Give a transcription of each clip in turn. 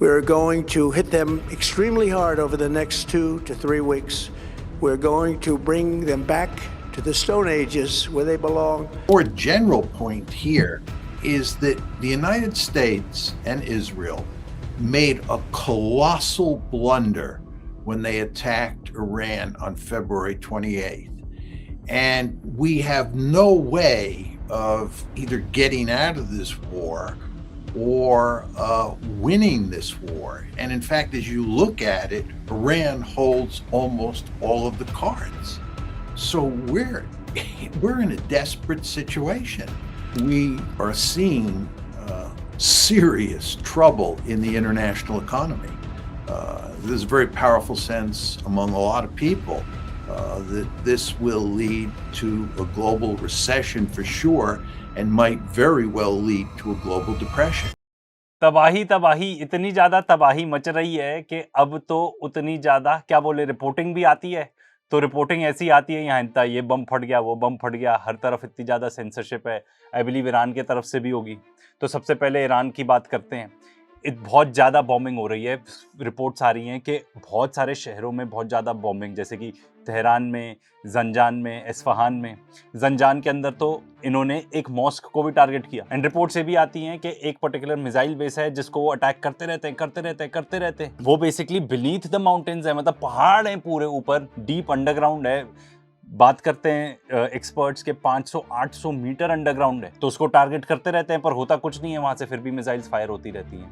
We're going to hit them extremely hard over the next 2 to 3 weeks. We're going to bring them back to the Stone Ages where they belong. More general point here is that the United States and Israel made a colossal blunder when they attacked Iran on February 28th. And we have no way of either getting out of this war or winning this war. And in fact, as you look at it, Iran holds almost all of the cards. So we're in a desperate situation. We are seeing serious trouble in the international economy. There's a very powerful sense among a lot of people that this will lead to a global recession for sure, and might very well lead to a global depression. तबाही इतनी ज़्यादा तबाही much रही है कि अब तो उतनी ज़्यादा क्या बोले रिपोर्टिंग भी आती है, तो रिपोर्टिंग ऐसी आती है यहाँ इतना ये बम फट गया वो बम फट गया, हर तरफ इतनी ज़्यादा सेंसरशिप है। आई बिलीव ईरान के तरफ से भी होगी। तो सबसे पहले ईरान की बात करते हैं। बहुत ज़्यादा बॉम्बिंग हो रही है। रिपोर्ट्स आ रही हैं कि बहुत सारे शहरों में बहुत ज़्यादा बॉम्बिंग, जैसे कि तेहरान में, जंजान में, इस्फहान में। जंजान के अंदर तो इन्होंने एक मॉस्क को भी टारगेट किया। एंड रिपोर्ट से भी आती हैं कि एक पर्टिकुलर मिसाइल बेस है जिसको वो अटैक करते रहते हैं। वो बेसिकली बीनीथ द माउंटेन्स है, मतलब पहाड़ हैं पूरे ऊपर, डीप अंडरग्राउंड है। बात करते हैं एक्सपर्ट्स के 500-800 मीटर अंडरग्राउंड है, तो उसको टारगेट करते रहते हैं पर होता कुछ नहीं है वहां से, फिर भी मिसाइल्स फायर होती रहती हैं।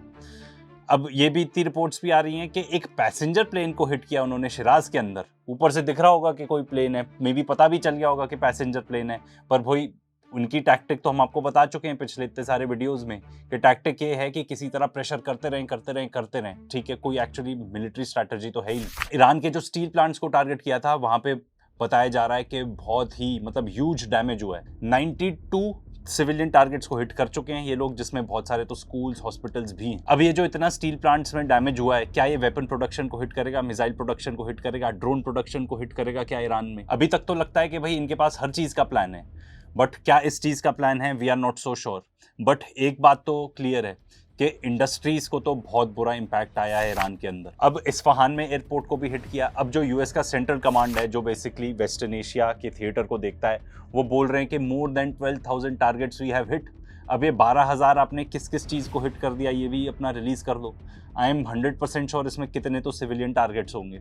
अब ये भी इतनी रिपोर्ट्स भी आ रही हैं कि एक पैसेंजर प्लेन को हिट किया उन्होंने शिराज के अंदर। ऊपर से दिख रहा होगा कि कोई प्लेन है, मे बी पता भी चल गया होगा कि पैसेंजर प्लेन है, पर भाई उनकी टैक्टिक तो हम आपको बता चुके हैं पिछले इतने सारे वीडियोस में कि टैक्टिक ये है कि किसी तरह प्रेशर करते रहें। ठीक है, कोई एक्चुअली मिलिट्री स्ट्रैटेजी तो है ही नहीं। ईरान के जो स्टील प्लांट्स को टारगेट किया था वहां पे बताया जा रहा है कि बहुत ही मतलब ह्यूज डैमेज हुआ है। 92 सिविलियन टारगेट्स को हिट कर चुके हैं ये लोग, जिसमें बहुत सारे तो स्कूल्स, हॉस्पिटल्स भी हैं। अब ये जो इतना स्टील प्लांट्स में डैमेज हुआ है, क्या ये वेपन प्रोडक्शन को हिट करेगा, मिसाइल प्रोडक्शन को हिट करेगा, ड्रोन प्रोडक्शन को हिट करेगा क्या ईरान में? अभी तक तो लगता है कि भाई इनके पास हर चीज का प्लान है, बट क्या इस चीज का प्लान है, we are not so sure. But एक बात तो क्लियर है कि इंडस्ट्रीज को तो बहुत बुरा इंपैक्ट आया है ईरान के अंदर। अब इस्फहान में एयरपोर्ट को भी हिट किया। अब जो यूएस का सेंट्रल कमांड है, जो बेसिकली वेस्टर्न एशिया के थिएटर को देखता है, वो बोल रहे हैं कि more than 12,000 targets we have hit. अब ये 12,000 आपने किस किस चीज़ को हिट कर दिया ये भी अपना रिलीज कर दो। आई एम 100% श्योर इसमें कितने तो सिविलियन टारगेट्स होंगे,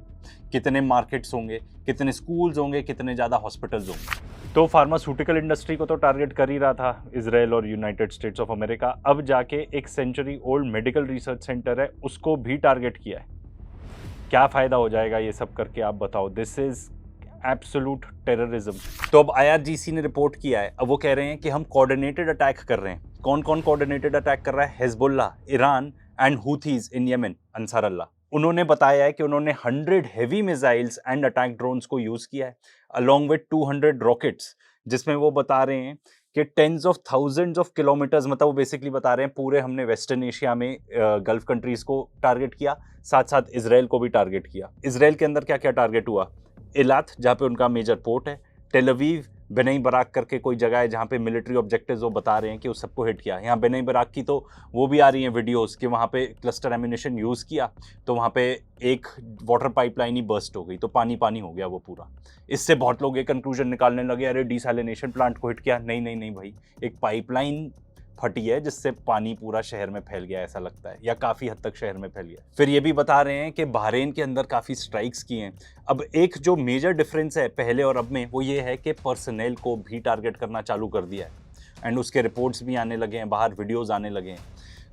कितने मार्केट्स होंगे, कितने स्कूल्स होंगे, कितने ज़्यादा हॉस्पिटल्स होंगे। तो फार्मास्यूटिकल इंडस्ट्री को तो टारगेट कर ही रहा था इजराइल और यूनाइटेड स्टेट्स ऑफ अमेरिका। अब जाके एक century old medical research centre है उसको भी टारगेट किया है। क्या फ़ायदा हो जाएगा ये सब करके, आप बताओ। This is absolute terrorism. तो अब IRGC ने रिपोर्ट किया है। अब वो कह रहे हैं कि हम कोऑर्डिनेटेड अटैक कर रहे हैं। कौन कौन कोऑर्डिनेटेड अटैक कर रहा है? Hezbollah, Iran and Houthis in Yemen, Ansar Allah. उन्होंने बताया है कि उन्होंने 100 heavy missiles and attack drones को यूज़ किया है अलॉन्ग विद 200 रॉकेट्स, जिसमें वो बता रहे हैं कि tens of thousands of kilometres, मतलब वो बेसिकली बता रहे हैं पूरे हमने वेस्टर्न एशिया में गल्फ कंट्रीज को टारगेट किया, साथ साथ इसराइल को भी टारगेट किया। इसराइल के अंदर क्या क्या टारगेट हुआ? इलात, जहाँ पे उनका मेजर पोर्ट है, टेल अवीव, बेनई बराक करके कोई जगह है जहाँ पे मिलिट्री ऑब्जेक्टिव्स वो बता रहे हैं कि उस सबको हिट किया। यहाँ बेनई बराक की तो वो भी आ रही हैं वीडियोस कि वहाँ पे क्लस्टर एम्यूनेशन यूज़ किया तो वहाँ पे एक वाटर पाइपलाइन ही बर्स्ट हो गई, तो पानी पानी हो गया वो पूरा। इससे बहुत लोग ये कंक्लूजन निकालने लगे, अरे डिसैलिनेशन प्लांट को हिट किया। नहीं भाई, एक पाइपलाइन फटी है जिससे पानी पूरा शहर में फैल गया, ऐसा लगता है, या काफ़ी हद तक शहर में फैल गया। फिर ये भी बता रहे हैं कि बहरीन के अंदर काफ़ी स्ट्राइक्स की हैं। अब एक जो मेजर डिफरेंस है पहले और अब में, वो ये है कि पर्सनल को भी टारगेट करना चालू कर दिया है एंड उसके रिपोर्ट्स भी आने लगे हैं, बाहर वीडियोज़ आने लगे हैं।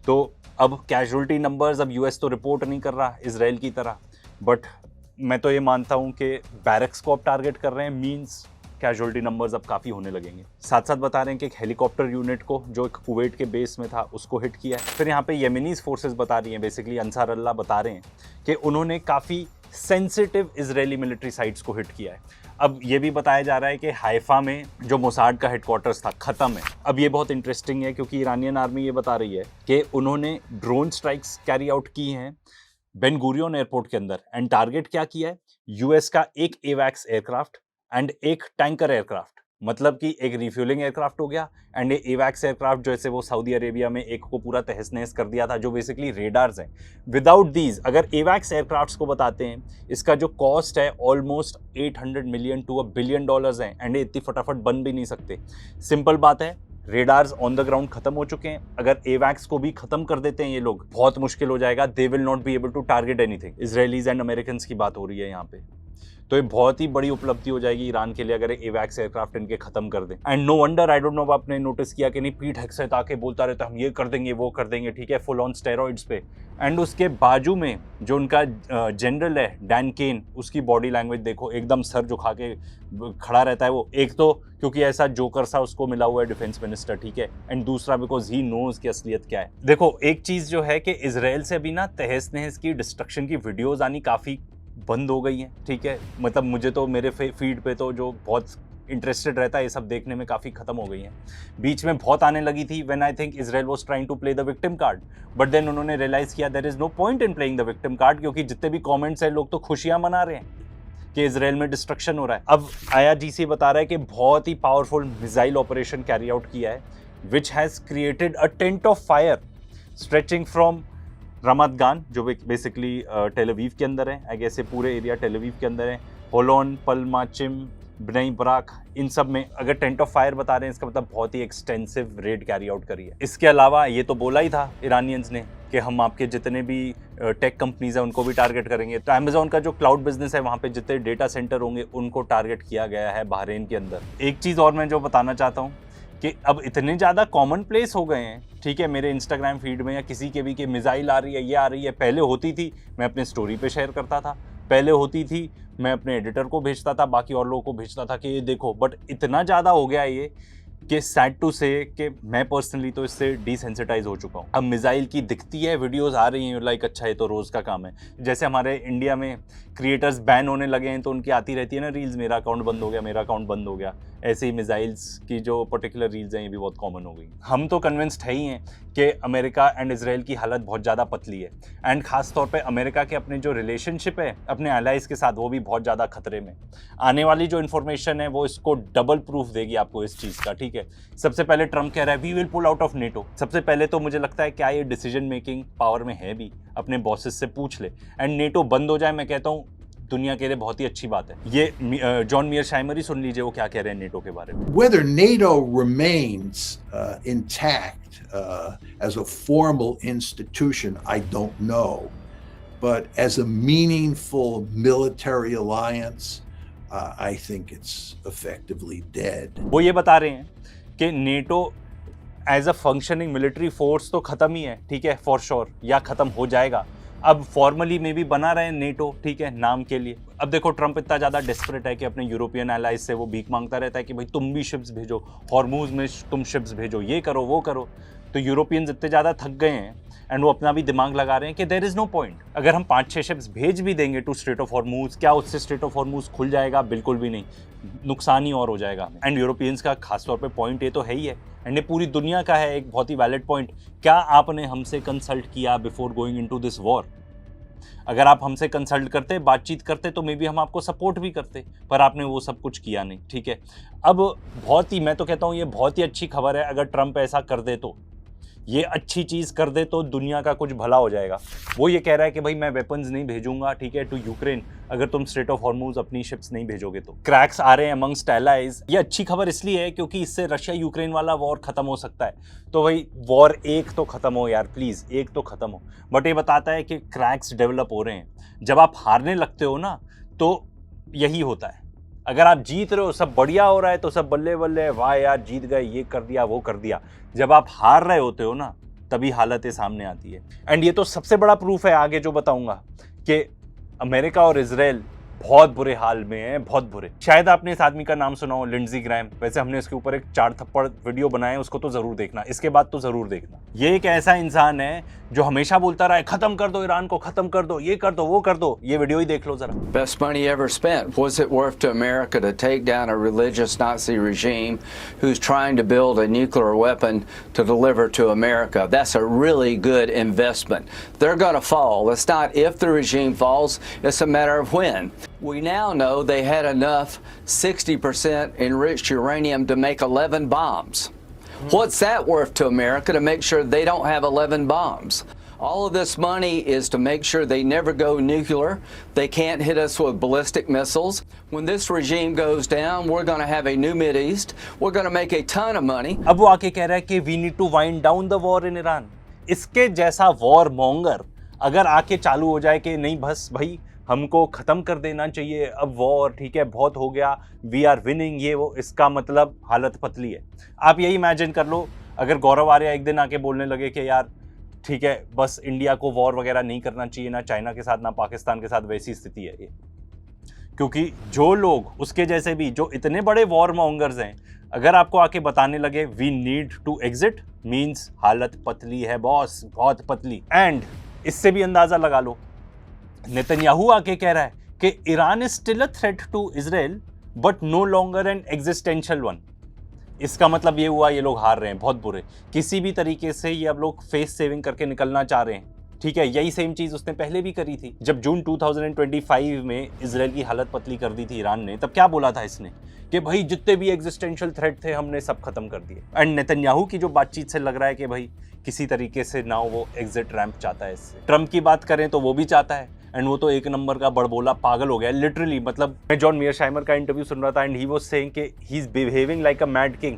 तो अब कैजुअल्टी नंबर्स, अब यूएस तो रिपोर्ट नहीं कर रहा इसराइल की तरह, बट मैं तो ये मानता हूँ कि बैरक्स को अब टारगेट कर रहे हैं, मीन्स कैजुअल्टी नंबर्स अब काफ़ी होने लगेंगे। साथ साथ बता रहे हैं कि एक हेलीकॉप्टर यूनिट को जो एक कुवैत के बेस में था उसको हिट किया है। फिर यहाँ पे यमेनीज फोर्सेस बता रही हैं, बेसिकली अंसार अल्लाह बता रहे हैं कि उन्होंने काफ़ी सेंसिटिव इजरायली मिलिट्री साइट्स को हिट किया है। अब ये भी बताया जा रहा है कि हाइफा में जो मोसाड का हेडक्वार्टर्स था ख़त्म है। अब ये बहुत इंटरेस्टिंग है क्योंकि ईरानियन आर्मी ये बता रही है कि उन्होंने ड्रोन स्ट्राइक्स कैरी आउट की हैं बेन गुरियन एयरपोर्ट के अंदर, एंड टारगेट क्या किया है? यूएस का एक एवैक्स एयरक्राफ्ट एंड एक टैंकर एयरक्राफ्ट, मतलब कि एक रिफ्यूलिंग एयरक्राफ्ट हो गया एंड एवैक्स एयरक्राफ्ट जैसे वो सऊदी अरेबिया में एक को पूरा तहस नहस कर दिया था, जो बेसिकली रेडार्स हैं। विदाउट दीज अगर एवैक्स एयरक्राफ्ट्स को बताते हैं, इसका जो कॉस्ट है ऑलमोस्ट 800 मिलियन टू $1 बिलियन है एंड इतनी फटाफट बन भी नहीं सकते। सिंपल बात है, रेडार्स ऑन द ग्राउंड खत्म हो चुके हैं। अगर एवैक्स को भी खत्म कर देते हैं ये लोग, बहुत मुश्किल हो जाएगा। They will not be able to target anything. Israelis and Americans की बात हो रही है यहाँ पे, तो ये बहुत ही बड़ी उपलब्धि हो जाएगी ईरान के लिए अगर एवैक्स एयरक्राफ्ट इनके खत्म कर दें। And no wonder, I don't know आपने नोटिस किया कि नहीं, पीठ हेक्सेट आके बोलता रहता है हम ये कर देंगे वो कर देंगे, ठीक है, फुल ऑन स्टेरॉइड्स पे। एंड उसके बाजू में जो उनका जनरल है डैन केन, उसकी बॉडी लैंग्वेज देखो, एकदम सर झुका के खड़ा रहता है वो। एक तो क्योंकि ऐसा जोकर सा उसको मिला हुआ है डिफेंस मिनिस्टर, ठीक है, एंड दूसरा बिकॉज ही नोज की असलियत क्या है। देखो एक चीज जो है कि इजराइल से अभी ना तहस नहस की, डिस्ट्रक्शन की वीडियोज आनी काफी बंद हो गई हैं, ठीक है। मतलब मुझे तो मेरे फीड पे तो जो बहुत इंटरेस्टेड रहता है ये सब देखने में काफ़ी ख़त्म हो गई हैं। बीच में बहुत आने लगी थी when I think Israel was trying to play the victim card, but then उन्होंने रियलाइज़ किया there is no point in playing the victim card, क्योंकि जितने भी कमेंट्स हैं लोग तो खुशियाँ मना रहे हैं कि इजराइल में डिस्ट्रक्शन हो रहा है। अब IRGC बता रहा है कि बहुत ही powerful missile operation carry out किया है which has created a tent of fire stretching from Ramat Gan, जो बेसिकली टेल अवीव के अंदर है। आई गेस ये पूरे एरिया टेल अवीव के अंदर है। होलोन, पलमाचिम, बनई बराक, इन सब में अगर टेंट ऑफ फायर बता रहे हैं, इसका मतलब बहुत ही एक्सटेंसिव रेड कैरी आउट करी है। इसके अलावा ये तो बोला ही था ईरानियंस ने कि हम आपके जितने भी टेक कंपनीज हैं उनको भी टारगेट करेंगे। तो अमेजोन का जो क्लाउड बिजनेस है वहाँ पे जितने डेटा सेंटर होंगे उनको टारगेट किया गया है बहरीन के अंदर। एक चीज़ और मैं जो बताना चाहता हूँ कि अब इतने ज़्यादा कॉमन प्लेस हो गए हैं, ठीक है, मेरे इंस्टाग्राम फीड में या किसी के भी कि मिसाइल आ रही है, ये आ रही है। पहले होती थी मैं अपने स्टोरी पे शेयर करता था, पहले होती थी मैं अपने एडिटर को भेजता था, बाकी और लोगों को भेजता था कि ये देखो, बट इतना ज़्यादा हो गया ये कि सैड टू से कि मैं पर्सनली तो इससे डिसेंसिटाइज हो चुका हूँ। अब मिसाइल की दिखती है, वीडियोस आ रही हैं, लाइक अच्छा ये तो रोज़ का काम है। जैसे हमारे इंडिया में क्रिएटर्स बैन होने लगे हैं तो उनकी आती रहती है ना रील्स, मेरा अकाउंट बंद हो गया, मेरा अकाउंट बंद हो गया। ऐसे ही मिसाइल्स की जो पर्टिकुलर रील्स हैं ये भी बहुत कॉमन हो गई। हम तो कन्विंस्ड है ही हैं कि अमेरिका एंड इसराइल की हालत बहुत ज़्यादा पतली है, एंड ख़ास तौर पे अमेरिका के अपने जो रिलेशनशिप है अपने एलाइज के साथ वो भी बहुत ज़्यादा खतरे में। आने वाली जो इन्फॉर्मेशन है वो इसको डबल प्रूफ देगी आपको इस चीज़ का, ठीक है। सबसे पहले ट्रम्प कह रहा है we will pull out of NATO. सबसे पहले तो मुझे लगता है क्या ये डिसीजन मेकिंग पावर में है भी, अपने बॉसेस से पूछ ले एंड नेटो बंद हो जाए। मैं कहता हूँ दुनिया के लिए बहुत ही अच्छी बात है। ये जॉन मीयरशाइमर ही सुन लीजिए वो क्या कह रहे हैं नेटो के बारे में। Whether NATO remains intact as a formal institution, I don't know. But as a meaningful military alliance, I think it's effectively dead. वो ये बता रहे हैं कि NATO as a functioning military force तो खत्म ही है, ठीक है, फॉर श्योर, या खत्म हो जाएगा। अब फॉर्मली में भी बना रहे हैं नेटो, ठीक है, नाम के लिए। अब देखो ट्रम्प इतना ज़्यादा डेस्परेट है कि अपने यूरोपियन एलाइज से वो भीख मांगता रहता है कि भाई तुम भी शिप्स भेजो, हॉर्मूज में तुम शिप्स भेजो, ये करो वो करो। तो यूरोपियंस इतने ज़्यादा थक गए हैं एंड वो अपना भी दिमाग लगा रहे हैं कि देयर इज़ नो पॉइंट। अगर हम 5-6 शिप्स भेज भी देंगे टू स्ट्रेट ऑफ हॉर्मूज, क्या उससे स्ट्रेट ऑफ हॉर्मूज खुल जाएगा? बिल्कुल भी नहीं, नुकसान ही और हो जाएगा। एंड यूरोपियंस का खासतौर पे पॉइंट ये तो है ही है, एंड ये पूरी दुनिया का है एक बहुत ही वैलिड पॉइंट। क्या आपने हमसे कंसल्ट किया before going into this war? अगर आप हमसे कंसल्ट करते, बातचीत करते, तो मे बी हम आपको सपोर्ट भी करते, पर आपने वो सब कुछ किया नहीं, ठीक है। अब बहुत ही, मैं तो कहता हूँ ये बहुत ही अच्छी खबर है अगर ट्रम्प ऐसा कर दे, तो ये अच्छी चीज़ कर दे तो दुनिया का कुछ भला हो जाएगा। वो ये कह रहा है कि भाई मैं वेपन्स नहीं भेजूंगा, ठीक है, टू यूक्रेन, अगर तुम स्ट्रेट ऑफ हॉर्मूज अपनी शिप्स नहीं भेजोगे तो। क्रैक्स आ रहे हैं अमंगस्ट एलाइज। ये अच्छी खबर इसलिए है क्योंकि इससे रशिया यूक्रेन वाला वॉर खत्म हो सकता है। तो भाई वॉर एक तो खत्म हो यार, प्लीज़ एक तो खत्म हो। बट ये बताता है कि क्रैक्स डेवलप हो रहे हैं। जब आप हारने लगते हो ना तो यही होता है। अगर आप जीत रहे हो, सब बढ़िया हो रहा है, तो सब बल्ले बल्ले, वाह यार जीत गए, ये कर दिया वो कर दिया। जब आप हार रहे होते हो ना तभी हालतें सामने आती है। एंड ये तो सबसे बड़ा प्रूफ है आगे जो बताऊंगा कि अमेरिका और इजराइल बहुत बुरे हाल में है, बहुत बुरे। शायद आपने इस आदमी का नाम सुना हो, लिंडजी ग्रैम। वैसे हमने इसके ऊपर एक 4 थप्पड़ वीडियो बनाए, उसको तो जरूर देखना, इसके बाद तो जरूर देखना। ये एक ऐसा इंसान है जो हमेशा बोलता रहा है खत्म कर दो ईरान को, खत्म कर दो, ये कर दो वो कर दो। ये वीडियो ही देख लो जरा। Best money ever spent. Was it worth to America to take down a religious Nazi regime who's trying to build a nuclear weapon to deliver to America? That's a really good investment. They're going to fall. It's not if the regime falls, it's a matter of when. We now know they had enough 60% enriched uranium to make 11 bombs. What's that worth to America to make sure they don't have 11 bombs? All of this money is to make sure they never go nuclear. They can't hit us with ballistic missiles. When this regime goes down, we're going to have a new Mideast. We're going to make a ton of money. अब वो आके कह रहा है कि we need to wind down the war in Iran. इसके जैसा war monger अगर आके चालू हो जाए कि नहीं बस भाई हमको खत्म कर देना चाहिए अब वॉर, ठीक है बहुत हो गया, वी आर विनिंग, ये वो, इसका मतलब हालत पतली है। आप यही इमेजिन कर लो अगर गौरव आर्या एक दिन आके बोलने लगे कि यार ठीक है बस इंडिया को वॉर वगैरह नहीं करना चाहिए, ना चाइना के साथ ना पाकिस्तान के साथ, वैसी स्थिति है ये। क्योंकि जो लोग उसके जैसे भी जो इतने बड़े वॉर मॉन्गर्स हैं, अगर आपको आके बताने लगे we need to exit, means हालत पतली है बॉस, बहुत पतली। एंड इससे भी अंदाजा लगा लो, नेतन्याहू आके कह रहा है कि Iran is still a threat to Israel but no longer an existential one. इसका मतलब ये हुआ ये लोग हार रहे हैं, बहुत बुरे, किसी भी तरीके से ये अब लोग फेस सेविंग करके निकलना चाह रहे हैं, ठीक है। यही सेम चीज उसने पहले भी करी थी, जब जून 2025 में इजराइल की हालत पतली कर दी थी ईरान ने, तब क्या बोला था इसने कि भाई जितने भी एग्जिस्टेंशियल थ्रेट थे हमने सब खत्म कर दिए। एंड नेतन्याहू की जो बातचीत से लग रहा है कि भाई किसी तरीके से ना वो एग्जिट रैंप चाहता है इससे। ट्रम्प की बात करें तो वो भी चाहता है, एंड वो तो एक नंबर का बड़बोला पागल हो गया लिटरली। मतलब मैं जॉन मीयरशाइमर का इंटरव्यू सुन रहा था एंड ही वाज सेइंग कि he is behaving like a mad king,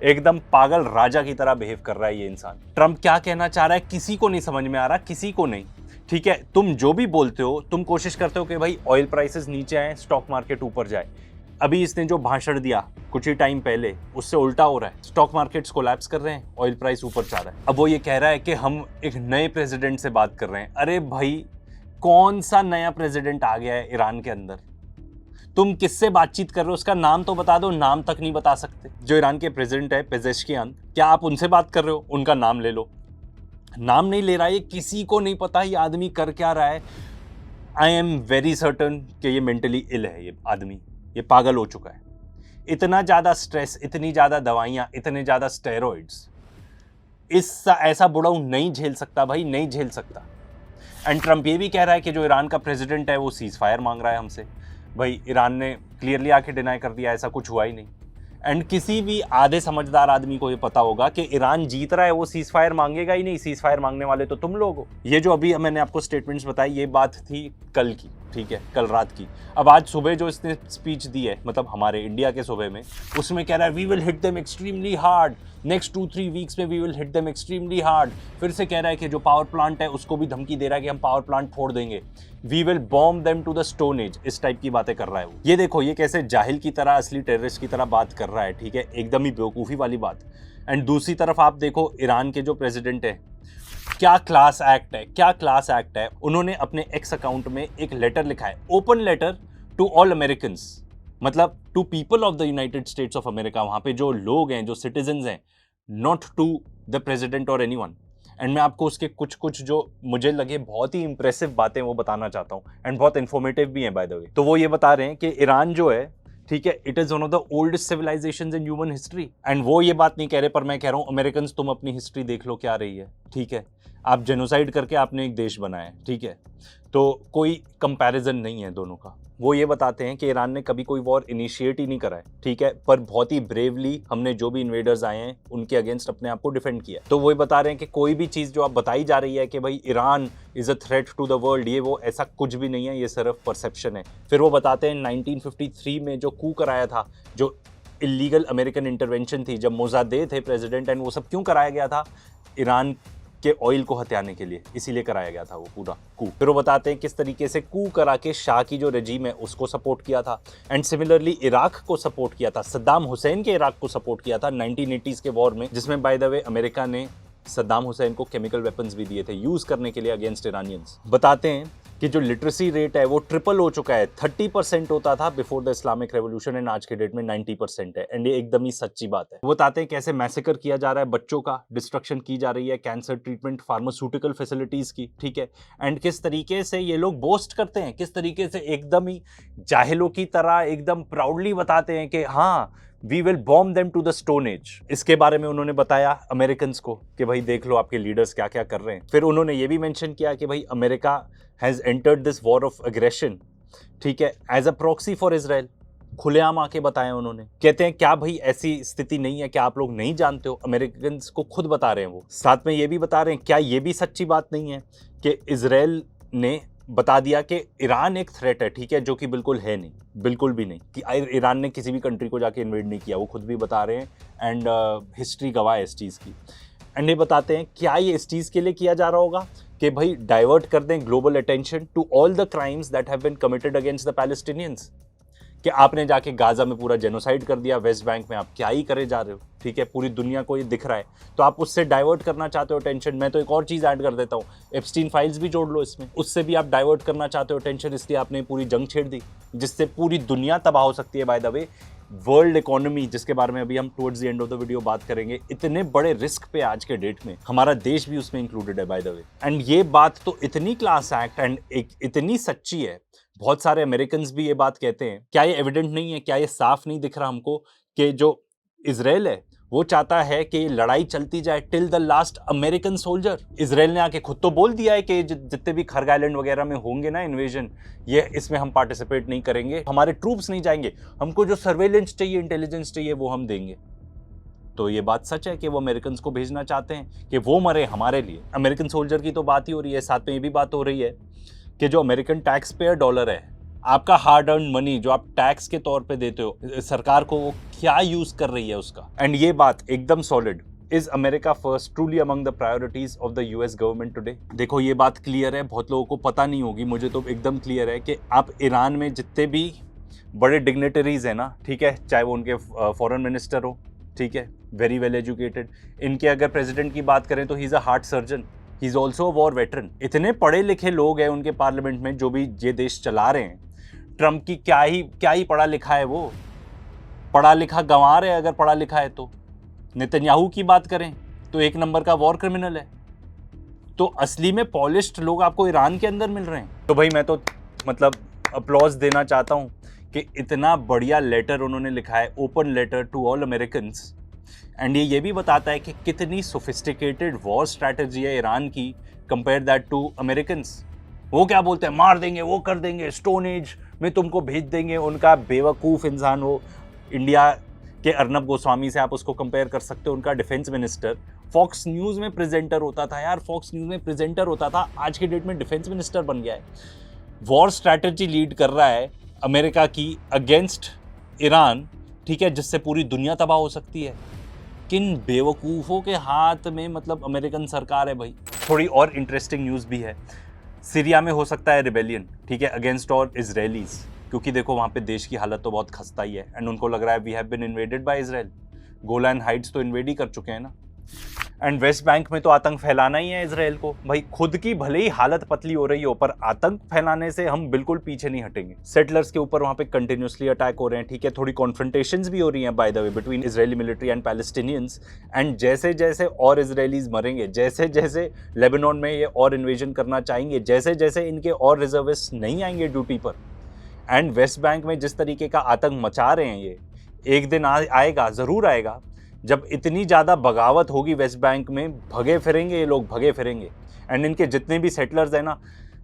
एकदम पागल राजा की तरह बिहेव कर रहा है ये इंसान। ट्रम्प क्या कहना चाह रहा है किसी को नहीं समझ में आ रहा, किसी को नहीं, ठीक है। तुम जो भी बोलते हो, तुम कोशिश करते हो कि भाई ऑयल प्राइसेस नीचे आए, स्टॉक मार्केट ऊपर जाए। अभी इसने जो भाषण दिया कुछ ही टाइम पहले, उससे उल्टा हो रहा है, स्टॉक मार्केट्स कोलैप्स कर रहे हैं, ऑयल प्राइस ऊपर जा रहा है। अब वो ये कह रहा है कि हम एक नए प्रेसिडेंट से बात कर रहे हैं। अरे भाई कौन सा नया प्रेसिडेंट आ गया है ईरान के अंदर? तुम किससे बातचीत कर रहे हो, उसका नाम तो बता दो, नाम तक नहीं बता सकते। जो ईरान के प्रेसिडेंट है पेजेश्कियान, क्या आप उनसे बात कर रहे हो? उनका नाम ले लो, नाम नहीं ले रहा है, ये किसी को नहीं पता ये आदमी कर क्या रहा है। आई एम वेरी सर्टन कि ये मेंटली इल है, ये आदमी, ये पागल हो चुका है। इतना ज़्यादा स्ट्रेस, इतनी ज़्यादा दवाइयाँ, इतने ज़्यादा स्टेरॉइड्स, ऐसा बुढ़ाऊ नहीं झेल सकता भाई, नहीं झेल सकता। एंड ट्रम्प ये भी कह रहा है कि जो ईरान का प्रेसिडेंट है वो सीज फायर मांग रहा है हमसे। भाई ईरान ने क्लियरली आके डिनाई कर दिया, ऐसा कुछ हुआ ही नहीं। एंड किसी भी आधे समझदार आदमी को ये पता होगा कि ईरान जीत रहा है, वो सीज फायर मांगेगा ही नहीं, सीज फायर मांगने वाले तो तुम लोग हो। ये जो अभी मैंने आपको स्टेटमेंट्स बताई, ये बात थी कल की, ठीक है, कल रात की। अब आज सुबह जो इसने स्पीच दी है, मतलब हमारे इंडिया के सुबह में, उसमें कह रहा है we will hit them extremely hard, next 2-3 weeks में we will hit them extremely hard. फिर से कह रहा है कि जो पावर प्लांट है उसको भी धमकी दे रहा है कि हम पावर प्लांट फोड़ देंगे, we will bomb them to the stone age, इस टाइप की बातें कर रहा है वो। ये देखो ये कैसे जाहिल की तरह, असली टेररिस्ट की तरह बात कर रहा है, ठीक है, एकदम ही बेवकूफ़ी वाली बात। एंड दूसरी तरफ आप देखो ईरान के जो प्रेसिडेंट है, क्या क्लास एक्ट है, क्या क्लास एक्ट है। उन्होंने अपने एक्स अकाउंट में एक लेटर लिखा है, open letter to all Americans, मतलब to people of the United States of America, वहाँ पे जो लोग हैं, जो सिटीजन्स हैं, नॉट टू द प्रेसिडेंट और एनीवन। एंड मैं आपको उसके कुछ जो मुझे लगे बहुत ही इंप्रेसिव बातें वो बताना चाहता हूँ, एंड बहुत इन्फॉर्मेटिव भी हैं बाय द वे। तो वो ये बता रहे हैं कि ईरान जो है, ठीक है, it is one of the oldest civilisations in human history. And वो ये बात नहीं कह रहे, पर मैं कह रहा हूँ अमेरिकन्स तुम अपनी हिस्ट्री देख लो क्या रही है, ठीक है। आप जेनोसाइड करके आपने एक देश बनाया, ठीक है, तो कोई कंपैरिजन नहीं है दोनों का। वो ये बताते हैं कि ईरान ने कभी कोई वॉर इनिशिएट ही नहीं करा है, ठीक है, पर बहुत ही ब्रेवली हमने जो भी इन्वेडर्स आए हैं उनके अगेंस्ट अपने आप को डिफेंड किया। तो वो बता रहे हैं कि कोई भी चीज़ जो आप बताई जा रही है कि भाई Iran is a threat to the world, ये वो ऐसा कुछ भी नहीं है, ये सिर्फ परसेप्शन है। फिर वो बताते हैं 1953 में जो कू कराया था, जो इलीगल अमेरिकन इंटरवेंशन थी, जब मोज़ादेह थे प्रेसिडेंट, एंड वो सब क्यों कराया गया था? ईरान के ऑयल को हथियाने के लिए, इसीलिए कराया गया था वो पूरा कू। फिर वो बताते हैं किस तरीके से कू करा के शाह की जो रजीम है उसको सपोर्ट किया था, एंड सिमिलरली इराक को सपोर्ट किया था, सद्दाम हुसैन के इराक को सपोर्ट किया था 1980s के वॉर में, जिसमें बाय द वे अमेरिका ने सद्दाम हुसैन को केमिकल वेपन्स भी दिए थे यूज़ करने के लिए अगेंस्ट ईरानियंस। बताते हैं कि जो लिटरेसी रेट है वो ट्रिपल हो चुका है, 30% होता था before the Islamic revolution, and आज के डेट में 90% है। एंड ये एकदम ही सच्ची बात है। वो बताते हैं कैसे मैसेकर किया जा रहा है, बच्चों का डिस्ट्रक्शन की जा रही है, कैंसर ट्रीटमेंट, फार्मास्यूटिकल फैसिलिटीज की, ठीक है, एंड किस तरीके से ये लोग बोस्ट करते हैं, किस तरीके से एकदम ही जाहिलों की तरह एकदम प्राउडली बताते हैं कि हाँ we will bomb them to the stone age. इसके बारे में उन्होंने बताया अमेरिकन्स को कि भाई देख लो आपके लीडर्स क्या क्या कर रहे हैं। फिर उन्होंने ये भी मेंशन किया कि भाई America has entered this war of aggression ठीक है, as a proxy for Israel खुलेआम आके बताया उन्होंने। कहते हैं क्या भाई ऐसी स्थिति नहीं है, क्या आप लोग नहीं जानते हो? अमेरिकन को खुद बता रहे हैं वो, साथ में ये भी बता रहे हैं क्या ये भी सच्ची बात नहीं है कि इजराइल ने बता दिया कि ईरान एक थ्रेट है, ठीक है, जो कि बिल्कुल है नहीं, बिल्कुल भी नहीं कि ईरान ने किसी भी कंट्री को जाके इन्वेड नहीं किया, वो खुद भी बता रहे हैं एंड हिस्ट्री गवाह है इस चीज़ की। एंड ये बताते हैं क्या ये इस चीज़ के लिए किया जा रहा होगा कि भाई डाइवर्ट कर दें global attention to all the crimes that have been committed against the Palestinians, कि आपने जाके गाजा में पूरा जेनोसाइड कर दिया, वेस्ट बैंक में आप क्या ही करे जा रहे हो, ठीक है, पूरी दुनिया को ये दिख रहा है, तो आप उससे डाइवर्ट करना चाहते हो टेंशन। मैं तो एक और चीज़ ऐड कर देता हूँ, एप्स्टीन फाइल्स भी जोड़ लो इसमें, उससे भी आप डाइवर्ट करना चाहते हो टेंशन, इसलिए आपने पूरी जंग छेड़ दी जिससे पूरी दुनिया तबाह हो सकती है। By the way world economy, जिसके बारे में अभी हम towards the end of the video बात करेंगे, इतने बड़े रिस्क पे आज के डेट में हमारा देश भी उसमें इंक्लूडेड है बाय द वे। एंड ये बात तो इतनी क्लास एक्ट एंड इतनी सच्ची है, बहुत सारे अमेरिकन भी ये बात कहते हैं। क्या ये एविडेंट नहीं है, क्या ये साफ नहीं दिख रहा हमको कि जो इजराइल है वो चाहता है कि ये लड़ाई चलती जाए till the last American soldier. Israel ने आके खुद तो बोल दिया है कि जितने भी खरग आइलैंड वगैरह में होंगे ना इन्वेजन, ये इसमें हम पार्टिसिपेट नहीं करेंगे, हमारे ट्रूप्स नहीं जाएंगे, हमको जो सर्वेलेंस चाहिए, इंटेलिजेंस चाहिए वो हम देंगे। तो ये बात सच है कि वो अमेरिकन को भेजना चाहते हैं कि वो मरे हमारे लिए। अमेरिकन सोल्जर की तो बात ही हो रही है, साथ में ये भी बात हो रही है कि जो अमेरिकन टैक्स पेयर डॉलर है, आपका हार्ड अर्न मनी जो आप टैक्स के तौर पे देते हो सरकार को, वो क्या यूज कर रही है उसका। एंड ये बात एकदम solid, is America first truly among the priorities of the US government today. देखो ये बात क्लियर है, बहुत लोगों को पता नहीं होगी, मुझे तो एकदम क्लियर है कि आप ईरान में जितने भी बड़े डिग्नेटरीज हैं ना, ठीक है, चाहे वो उनके फॉरेन मिनिस्टर हो, ठीक है, वेरी वेल एजुकेटेड, इनके अगर प्रेसिडेंट की बात करें तो he is a heart surgeon, he is also a war veteran. इतने पढ़े लिखे लोग हैं उनके पार्लियामेंट में जो भी ये देश चला रहे हैं। ट्रम्प की क्या ही पढ़ा लिखा है, वो पढ़ा लिखा गंवार है अगर पढ़ा लिखा है तो। नेतन्याहू की बात करें तो एक नंबर का वॉर क्रिमिनल है। तो असली में पॉलिश्ड लोग आपको ईरान के अंदर मिल रहे हैं। तो भाई मैं तो मतलब अपलॉज देना चाहता हूं कि इतना बढ़िया लेटर उन्होंने लिखा है, open letter to all Americans, and ये भी बताता है कि कितनी सोफिस्टिकेटेड वॉर स्ट्रैटेजी है ईरान की कंपेयर दैट टू अमेरिकन्स। वो क्या बोलते हैं, मार देंगे, वो कर देंगे, स्टोन एज में तुमको भेज देंगे। उनका बेवकूफ़ इंसान, वो इंडिया के अर्नब गोस्वामी से आप उसको कंपेयर कर सकते हो। उनका डिफेंस मिनिस्टर फॉक्स न्यूज़ में प्रेजेंटर होता था यार, फॉक्स न्यूज़ में प्रेजेंटर होता था, आज के डेट में डिफेंस मिनिस्टर बन गया है। वॉर स्ट्रैटेजी लीड कर रहा है अमेरिका की अगेंस्ट ईरान, ठीक है, जिससे पूरी दुनिया तबाह हो सकती है। किन बेवकूफ़ों के हाथ में मतलब अमेरिकन सरकार है भाई। थोड़ी और इंटरेस्टिंग न्यूज़ भी है, सीरिया में हो सकता है रिबेलियन, ठीक है, अगेंस्ट और इजरायलीज, क्योंकि देखो वहाँ पे देश की हालत तो बहुत खस्ता ही है एंड उनको लग रहा है we have been invaded by Israel. Golan Heights तो इन्वेड ही कर चुके हैं ना, एंड वेस्ट बैंक में तो आतंक फैलाना ही है इजराइल को। भाई खुद की भले ही हालत पतली हो रही हो, पर आतंक फैलाने से हम बिल्कुल पीछे नहीं हटेंगे। सेटलर्स के ऊपर वहाँ पे कंटिन्यूसली अटैक हो रहे हैं, ठीक है, थोड़ी कॉन्फ्रंटेशंस भी हो रही हैं by the way between Israeli military and Palestinians. And जैसे जैसे और इजरायलीज मरेंगे, जैसे जैसे लेबनान में ये और इन्वेजन करना चाहेंगे, जैसे जैसे इनके और रिजर्विस्ट नहीं आएंगे ड्यूटी पर, एंड वेस्ट बैंक में जिस तरीके का आतंक मचा रहे हैं ये, एक दिन आएगा, ज़रूर आएगा, जब इतनी ज़्यादा बगावत होगी वेस्ट बैंक में, भगे फिरेंगे ये लोग, भगे फिरेंगे। एंड इनके जितने भी सेटलर्स हैं ना,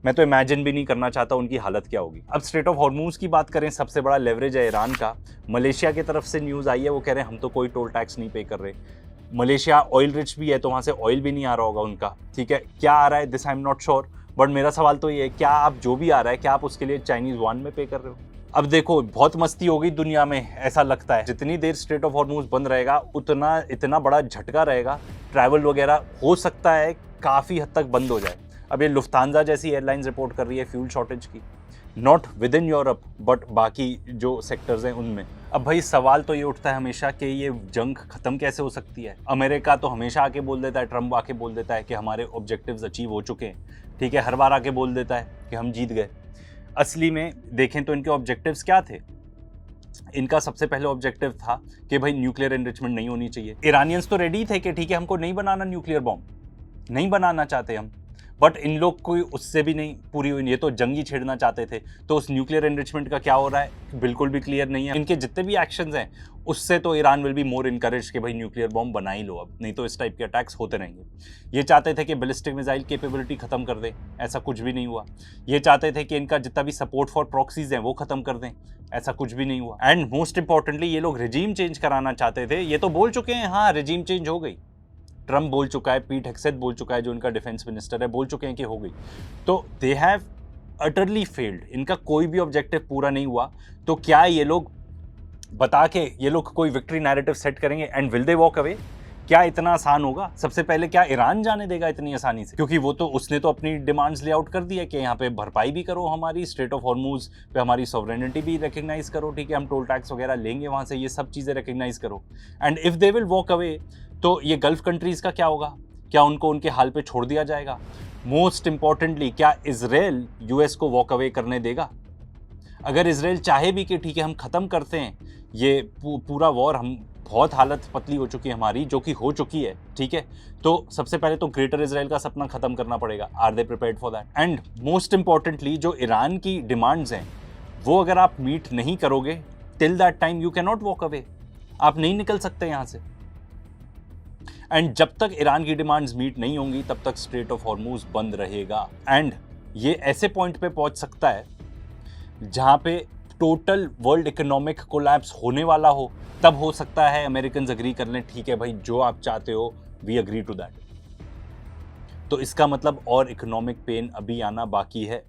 मैं तो इमेजिन भी नहीं करना चाहता उनकी हालत क्या होगी। अब स्ट्रेट ऑफ हॉर्मूज की बात करें, सबसे बड़ा लेवरेज है ईरान का। मलेशिया की तरफ से न्यूज़ आई है, वो कह रहे हैं हम तो कोई टोल टैक्स नहीं पे कर रहे। मलेशिया ऑयल रिच भी है, तो वहाँ से ऑयल भी नहीं आ रहा होगा उनका, ठीक है। क्या आ रहा है this I am not sure, but मेरा सवाल तो ये है, क्या आप जो भी आ रहा है, क्या आप उसके लिए चाइनीज़ युआन में पे कर रहे हो? अब देखो बहुत मस्ती होगी दुनिया में, ऐसा लगता है जितनी देर स्ट्रेट ऑफ हॉर्मूज बंद रहेगा उतना इतना बड़ा झटका रहेगा, ट्रैवल वगैरह हो सकता है काफ़ी हद तक बंद हो जाए। अब ये लुफ्तांजा जैसी एयरलाइंस रिपोर्ट कर रही है फ्यूल शॉर्टेज की, not with in Europe but बाकी जो सेक्टर्स हैं उनमें। अब भाई सवाल तो ये उठता है हमेशा कि ये जंग ख़त्म कैसे हो सकती है। अमेरिका तो हमेशा आके बोल देता है, ट्रम्प आके बोल देता है कि हमारे ऑब्जेक्टिव्स अचीव हो चुके हैं, ठीक है, हर बार आके बोल देता है कि हम जीत गए। असली में देखें तो इनके ऑब्जेक्टिव्स क्या थे? इनका सबसे पहले ऑब्जेक्टिव था कि भाई न्यूक्लियर एनरिचमेंट नहीं होनी चाहिए। ईरानियंस तो रेडी थे कि ठीक है हमको नहीं बनाना न्यूक्लियर बॉम्ब, नहीं बनाना चाहते हम, बट इन लोग कोई उससे भी नहीं पूरी हुई, ये तो जंगी छेड़ना चाहते थे। तो उस न्यूक्लियर एनरिचमेंट का क्या हो रहा है बिल्कुल भी क्लियर नहीं है। इनके जितने भी एक्शंस हैं उससे तो Iran will be more encourage कि भाई न्यूक्लियर बॉम्ब बना ही लो, अब नहीं तो इस टाइप के अटैक्स होते रहेंगे। ये चाहते थे कि बैलिस्टिक मिसाइल कैपेबिलिटी खत्म कर दें, ऐसा कुछ भी नहीं हुआ। ये चाहते थे कि इनका जितना भी सपोर्ट फॉर प्रॉक्सीज हैं वो खत्म कर दें, ऐसा कुछ भी नहीं हुआ। एंड मोस्ट इंपॉर्टेंटली ये लोग रिजीम चेंज कराना चाहते थे। ये तो बोल चुके हैं हाँ रिजीम चेंज हो गई, ट्रम्प बोल चुका है, पीट हेक्सेथ बोल चुका है जो उनका डिफेंस मिनिस्टर है, बोल चुके हैं कि हो गई। तो दे हैव अटरली फेल्ड, इनका कोई भी ऑब्जेक्टिव पूरा नहीं हुआ। तो क्या ये लोग बता के ये लोग कोई विक्ट्री नैरेटिव सेट करेंगे and will they walk away? क्या इतना आसान होगा? सबसे पहले क्या ईरान जाने देगा इतनी आसानी से? क्योंकि वो तो उसने तो अपनी डिमांड्स ले आउट कर दी है कि यहाँ पे भरपाई भी करो, हमारी स्ट्रेट ऑफ हॉर्मूज पे हमारी सॉवरेनिटी भी रिकग्नाइज करो, ठीक है, हम टोल टैक्स वगैरह लेंगे वहाँ से, ये सब चीज़ें रिकग्नाइज करो। And if they will walk away तो ये गल्फ कंट्रीज़ का क्या होगा? क्या उनको उनके हाल पे छोड़ दिया जाएगा? मोस्ट इंपॉर्टेंटली क्या इजराइल यूएस को वॉक अवे करने देगा? अगर इजराइल चाहे भी कि ठीक है हम ख़त्म करते हैं ये पूरा वॉर, हम बहुत हालत पतली हो चुकी है हमारी, जो कि हो चुकी है, ठीक है, तो सबसे पहले तो ग्रेटर इजराइल का सपना ख़त्म करना पड़ेगा। Are they prepared for that? And most importantly जो ईरान की डिमांड्स हैं वो अगर आप मीट नहीं करोगे till that time you can not walk away, आप नहीं निकल सकते यहाँ से। एंड जब तक ईरान की डिमांड्स मीट नहीं होंगी तब तक स्ट्रेट ऑफ हॉर्मूज बंद रहेगा। एंड ये ऐसे पॉइंट पे पहुंच सकता है जहां पे टोटल वर्ल्ड इकोनॉमिक कोलैप्स होने वाला हो, तब हो सकता है अमेरिकन अग्री कर लें, ठीक है भाई जो आप चाहते हो वी अग्री टू दैट। तो इसका मतलब और इकोनॉमिक पेन अभी आना बाकी है।